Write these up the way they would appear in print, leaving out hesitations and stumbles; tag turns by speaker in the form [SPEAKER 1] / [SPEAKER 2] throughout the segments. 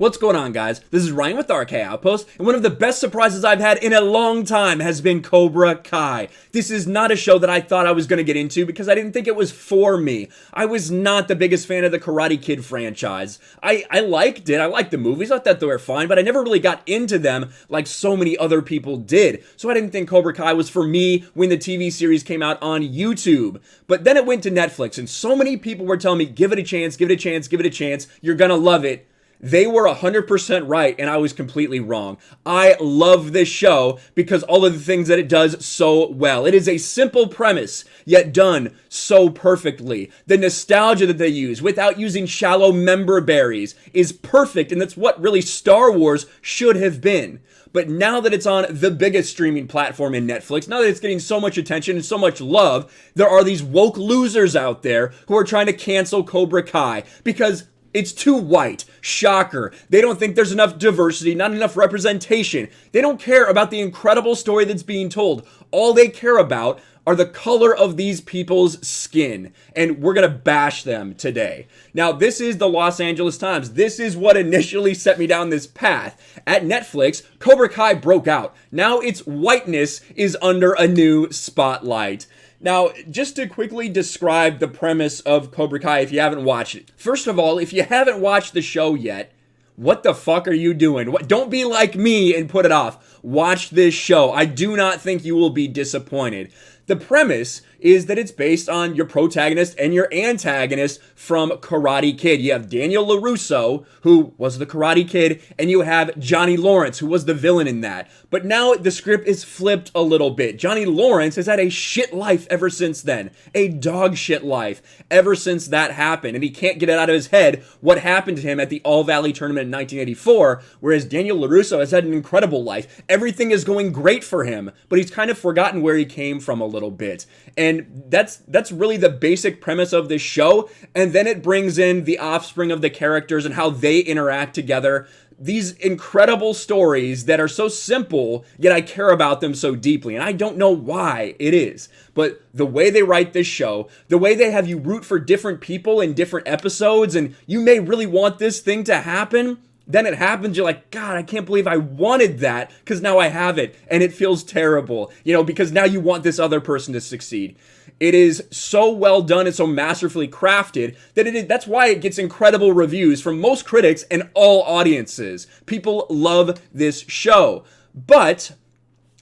[SPEAKER 1] What's going on, guys? This is Ryan with RK Outpost, and one of the best surprises I've had in a long time has been Cobra Kai. This is not a show that I thought I was going to get into because I didn't think it was for me. I was not the biggest fan of the Karate Kid franchise. I liked it. I liked the movies. I thought they were fine, but I never really got into them like so many other people did. So I didn't think Cobra Kai was for me when the TV series came out on YouTube. But then it went to Netflix, and so many people were telling me, give it a chance, give it a chance, give it a chance. You're going to love it. They were 100% right, and I was completely wrong. I love this show because all of the things that it does so well. It is a simple premise, yet done so perfectly. The nostalgia that they use, without using shallow member berries, is perfect, and that's what really Star Wars should have been. But now that it's on the biggest streaming platform in Netflix, now that it's getting so much attention and so much love, there are these woke losers out there who are trying to cancel Cobra Kai because it's too white. Shocker. They don't think there's enough diversity, not enough representation. They don't care about the incredible story that's being told. All they care about are the color of these people's skin. And we're going to bash them today. Now, this is the Los Angeles Times. This is what initially set me down this path. At Netflix, Cobra Kai broke out. Now its whiteness is under a new spotlight. Now, just to quickly describe the premise of Cobra Kai if you haven't watched it. First of all, if you haven't watched the show yet, what the fuck are you doing? Don't be like me and put it off. Watch this show. I do not think you will be disappointed. The premise is that it's based on your protagonist and your antagonist from Karate Kid. You have Daniel LaRusso, who was the Karate Kid, and you have Johnny Lawrence, who was the villain in that. But now the script is flipped a little bit. Johnny Lawrence has had a shit life ever since then. A dog shit life ever since that happened. And he can't get it out of his head what happened to him at the All Valley Tournament in 1984, whereas Daniel LaRusso has had an incredible life. Everything is going great for him, but he's kind of forgotten where he came from a little bit. And that's really the basic premise of this show. And then it brings in the offspring of the characters and how they interact together. These incredible stories that are so simple, yet I care about them so deeply. And I don't know why it is. But the way they write this show, the way they have you root for different people in different episodes, and you may really want this thing to happen, then it happens, you're like, God, I can't believe I wanted that, because now I have it, and it feels terrible, because now you want this other person to succeed. It is so well done and so masterfully crafted that that's why it gets incredible reviews from most critics and all audiences. People love this show. But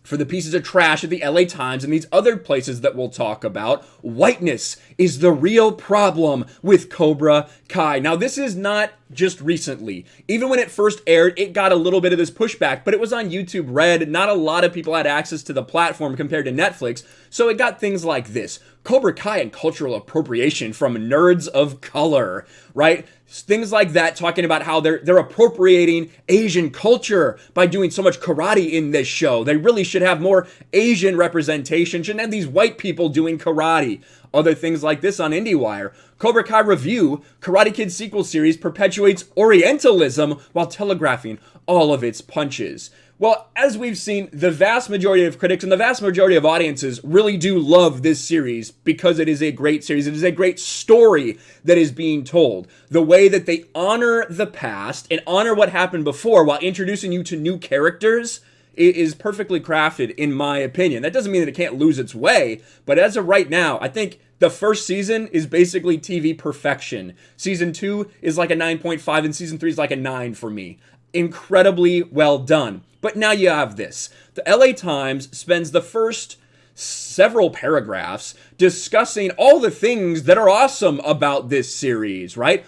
[SPEAKER 1] for the pieces of trash at the LA Times and these other places that we'll talk about, whiteness is the real problem with Cobra Kai. Now, this is not just recently. Even when it first aired, it got a little bit of this pushback, but it was on YouTube Red. Not a lot of people had access to the platform compared to Netflix, so it got things like this. Cobra Kai and cultural appropriation from nerds of color, right? Things like that, talking about how they're appropriating Asian culture by doing so much karate in this show. They really should have more Asian representation. Shouldn't have these white people doing karate. Other things like this on IndieWire. Cobra Kai Review, Karate Kid sequel series perpetuates Orientalism while telegraphing all of its punches. Well, as we've seen, the vast majority of critics and the vast majority of audiences really do love this series because it is a great series. It is a great story that is being told. The way that they honor the past and honor what happened before while introducing you to new characters is perfectly crafted, in my opinion. That doesn't mean that it can't lose its way, but as of right now, I think the first season is basically TV perfection. Season 2 is like a 9.5, and season 3 is like a 9 for me. Incredibly well done. But now you have this. The LA Times spends the first several paragraphs discussing all the things that are awesome about this series, right?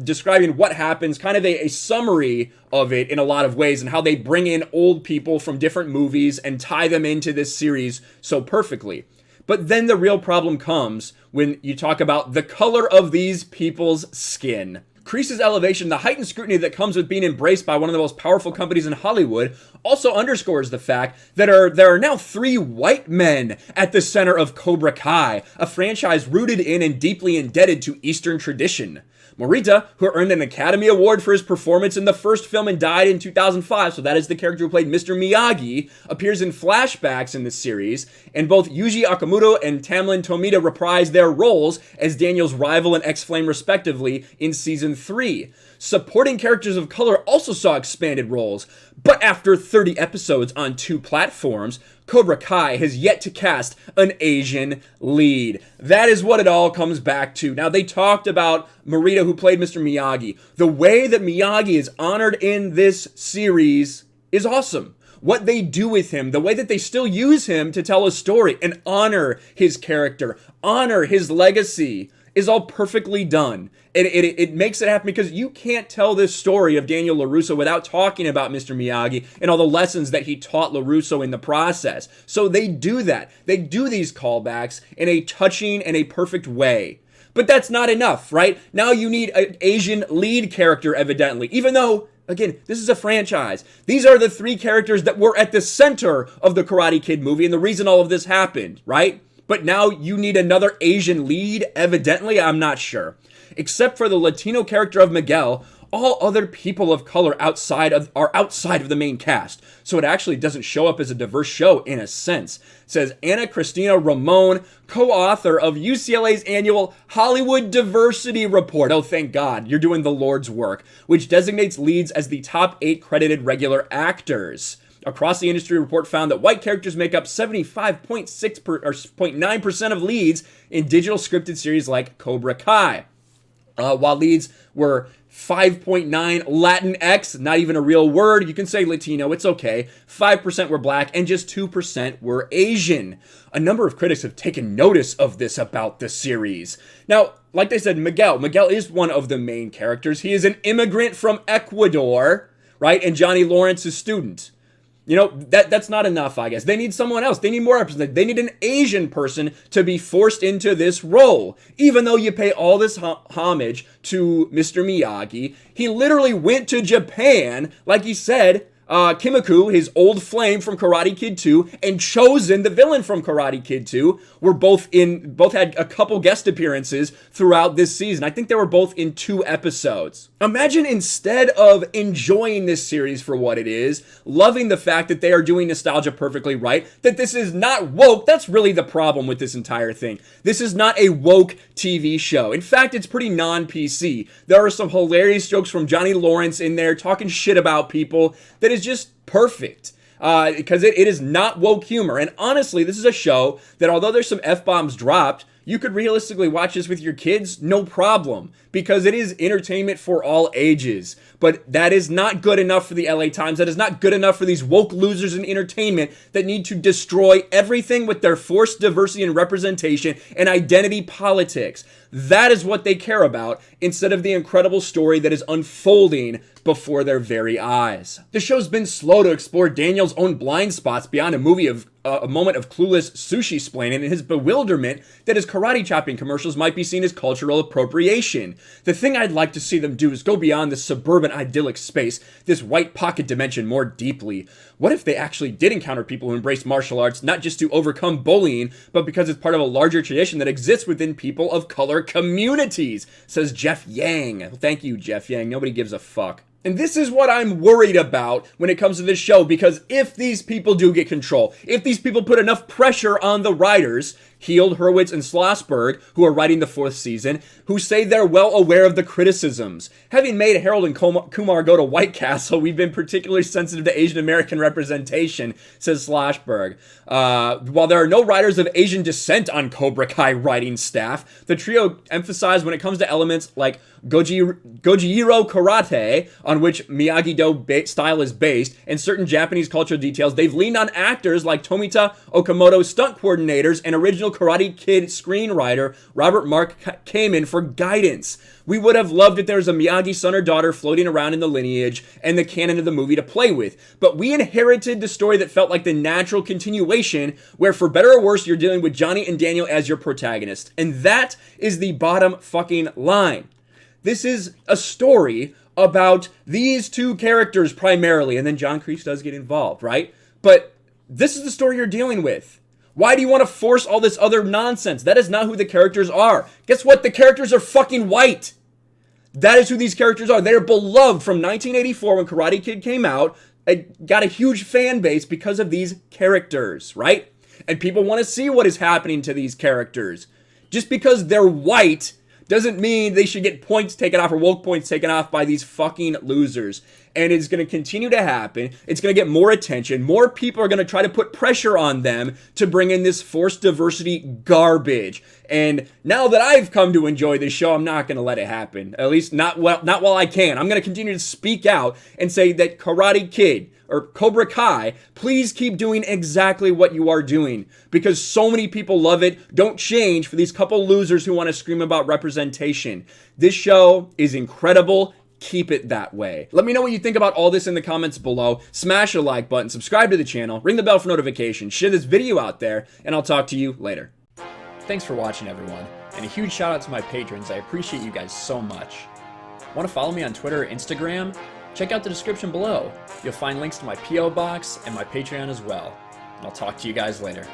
[SPEAKER 1] Describing what happens, kind of a summary of it in a lot of ways, and how they bring in old people from different movies and tie them into this series so perfectly. But then the real problem comes when you talk about the color of these people's skin. Kreese's elevation, the heightened scrutiny that comes with being embraced by one of the most powerful companies in Hollywood, also underscores the fact that there are now 3 white men at the center of Cobra Kai, a franchise rooted in and deeply indebted to Eastern tradition. Morita, who earned an Academy Award for his performance in the first film and died in 2005, so that is the character who played Mr. Miyagi, appears in flashbacks in this series, and both Yuji Okamoto and Tamlin Tomita reprise their roles as Daniel's rival and ex-flame respectively in Season Season 3. Supporting characters of color also saw expanded roles, but after 30 episodes on 2 platforms, Cobra Kai has yet to cast an Asian lead. That is what it all comes back to. Now, they talked about Morita, who played Mr. Miyagi. The way that Miyagi is honored in this series is awesome. What they do with him, the way that they still use him to tell a story and honor his character, honor his legacy, is all perfectly done. It makes it happen because you can't tell this story of Daniel LaRusso without talking about Mr. Miyagi and all the lessons that he taught LaRusso in the process. So they do that. They do these callbacks in a touching and a perfect way. But that's not enough, right? Now you need an Asian lead character, evidently. Even though, again, this is a franchise. These are the 3 characters that were at the center of the Karate Kid movie and the reason all of this happened, right? But now you need another Asian lead, evidently? I'm not sure. Except for the Latino character of Miguel, all other people of color are outside of the main cast. So it actually doesn't show up as a diverse show in a sense. It says Ana Cristina Ramon, co-author of UCLA's annual Hollywood Diversity Report. Oh, thank God, you're doing the Lord's work, which designates leads as the top 8 credited regular actors. Across the industry, report found that white characters make up 75.9% of leads in digital scripted series like Cobra Kai. While leads were 5.9 Latinx, not even a real word, you can say Latino, it's okay. 5% were black and just 2% were Asian. A number of critics have taken notice of this about the series. Now, like they said, Miguel is one of the main characters. He is an immigrant from Ecuador, right? And Johnny Lawrence's student. You know, that's not enough, I guess. They need someone else. They need more representation. They need an Asian person to be forced into this role. Even though you pay all this homage to Mr. Miyagi, he literally went to Japan, like he said, Kimiko, his old flame from Karate Kid 2, and Chosen, the villain from Karate Kid 2, were both had a couple guest appearances throughout this season. I think they were both in 2 episodes. Imagine instead of enjoying this series for what it is, loving the fact that they are doing nostalgia perfectly right, that this is not woke. That's really the problem with this entire thing. This is not a woke TV show. In fact, it's pretty non-PC. There are some hilarious jokes from Johnny Lawrence in there talking shit about people that is just perfect. Because it is not woke humor. And honestly, this is a show that although there's some F-bombs dropped, you could realistically watch this with your kids, no problem, because it is entertainment for all ages. But that is not good enough for the LA Times. That is not good enough for these woke losers in entertainment that need to destroy everything with their forced diversity and representation and identity politics. That is what they care about, instead of the incredible story that is unfolding before their very eyes. The show's been slow to explore Daniel's own blind spots beyond a moment of clueless sushi splaining and his bewilderment that his karate chopping commercials might be seen as cultural appropriation. The thing I'd like to see them do is go beyond this suburban idyllic space, this white pocket dimension, more deeply. What if they actually did encounter people who embrace martial arts, not just to overcome bullying, but because it's part of a larger tradition that exists within people of color communities, says Jeff Yang. Thank you, Jeff Yang. Nobody gives a fuck. And this is what I'm worried about when it comes to this show, because if these people do get control, if these people put enough pressure on the writers, Heald, Hurwitz, and Schlossberg, who are writing the 4th season, who say they're well aware of the criticisms. Having made Harold and Kumar go to White Castle, we've been particularly sensitive to Asian American representation, says Schlossberg. While there are no writers of Asian descent on Cobra Kai writing staff, the trio emphasized when it comes to elements like Gojiro karate, on which Miyagi-Do style is based, and certain Japanese cultural details, they've leaned on actors like Tomita Okamoto, stunt coordinators, and original Karate Kid screenwriter Robert Mark Kamen for guidance. We would have loved if there was a Miyagi son or daughter floating around in the lineage and the canon of the movie to play with, but we inherited the story that felt like the natural continuation, where for better or worse, you're dealing with Johnny and Daniel as your protagonists. And that is the bottom fucking line. This is a story about these 2 characters primarily, and then John Kreese does get involved, right? But this is the story you're dealing with. Why do you want to force all this other nonsense? That is not who the characters are. Guess what? The characters are fucking white. That is who these characters are. They're beloved from 1984 when Karate Kid came out. It got a huge fan base because of these characters, right? And people want to see what is happening to these characters. Just because they're white doesn't mean they should get points taken off or woke points taken off by these fucking losers. And it's going to continue to happen. It's going to get more attention. More people are going to try to put pressure on them to bring in this forced diversity garbage. And now that I've come to enjoy this show, I'm not going to let it happen. At least not while I can. I'm going to continue to speak out and say that Karate Kid or Cobra Kai, please keep doing exactly what you are doing, because so many people love it. Don't change for these couple losers who want to scream about representation. This show is incredible. Keep it that way. Let me know what you think about all this in the comments below. Smash a like button, subscribe to the channel, ring the bell for notifications, share this video out there, and I'll talk to you later. Thanks for watching, everyone, and a huge shout out to my patrons. I appreciate you guys so much. Want to follow me on Twitter or Instagram? Check out the description below. You'll find links to my P.O. box and my Patreon as well. And I'll talk to you guys later.